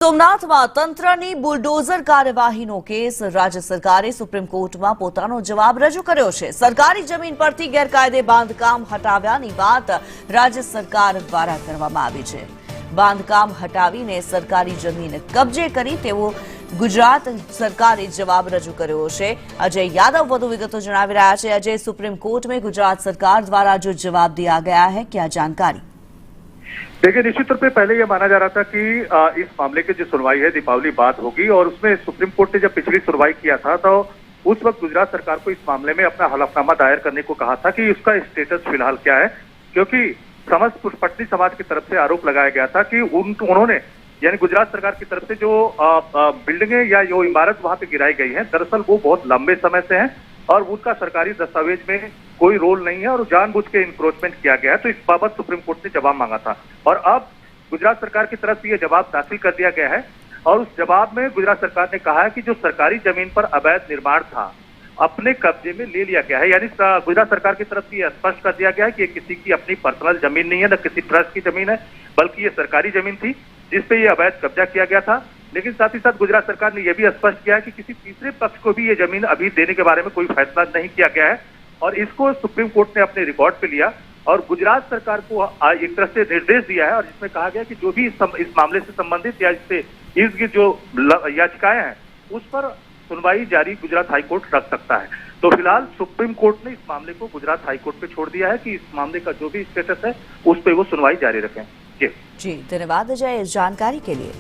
સોમનાથમાં તંત્રની bulldozer કાર્યવાહીનો case રાજ્ય સરકારે સુપ્રીમ કોર્ટમાં પોતાનો જવાબ રજૂ કર્યો છે। સરકારી જમીન પરથી ગેરકાયદે બાંધકામ હટાવ્યાની વાત રાજ્ય સરકાર દ્વારા કરવામાં આવી છે। બાંધકામ હટાવીને સરકારી જમીન કબજે કરી તેવો ગુજરાત સરકારે જવાબ રજૂ કર્યો છે। अजय यादव વધુ વિગતો જણાવી રહ્યા છે। अजय, सुप्रीम कोर्ट में गुजरात सरकार द्वारा जो जवाब दिया गया है, क्या जानकारी? देखिए, निश्चित तौर पे पहले यह माना जा रहा था कि इस मामले की जो सुनवाई है दीपावली बाद होगी और उसमें सुप्रीम कोर्ट ने जब पिछली सुनवाई किया था तो उस वक्त गुजरात सरकार को इस मामले में अपना हलफनामा दायर करने को कहा था कि उसका स्टेटस फिलहाल क्या है, क्योंकि समस्त पटनी समाज की तरफ से आरोप लगाया गया था कि उन्होंने यानी गुजरात सरकार की तरफ से जो बिल्डिंगें या जो इमारत वहां पे गिराई गई है, दरअसल वो बहुत लंबे समय से है और उनका सरकारी दस्तावेज में कोई रोल नहीं है और जानबूझ के इंक्रोचमेंट किया गया है। तो इस बाबत सुप्रीम कोर्ट ने जवाब मांगा था और अब गुजरात सरकार की तरफ से यह जवाब दाखिल कर दिया गया है और उस जवाब में गुजरात सरकार ने कहा है कि जो सरकारी जमीन पर अवैध निर्माण था अपने कब्जे में ले लिया गया है। यानी गुजरात सरकार की तरफ से यह स्पष्ट कर दिया गया है कि ये किसी की अपनी पर्सनल जमीन नहीं है, न किसी ट्रस्ट की जमीन है, बल्कि ये सरकारी जमीन थी जिसपे ये अवैध कब्जा किया गया था। लेकिन साथ ही साथ गुजरात सरकार ने यह भी स्पष्ट किया है कि किसी तीसरे पक्ष को भी ये जमीन अभी देने के बारे में कोई फैसला नहीं किया गया है और इसको सुप्रीम कोर्ट ने अपने रिकॉर्ड पे लिया और गुजरात सरकार को एक तरह से निर्देश दिया है और जिसमें कहा गया कि जो भी इस मामले से संबंधित या इससे इर्द गिर्द जो याचिकाएं हैं उस पर सुनवाई जारी गुजरात हाईकोर्ट रख सकता है। तो फिलहाल सुप्रीम कोर्ट ने इस मामले को गुजरात हाईकोर्ट पे छोड़ दिया है कि इस मामले का जो भी स्टेटस है उस पर वो सुनवाई जारी रखें। जी धन्यवाद अजय इस जानकारी के लिए।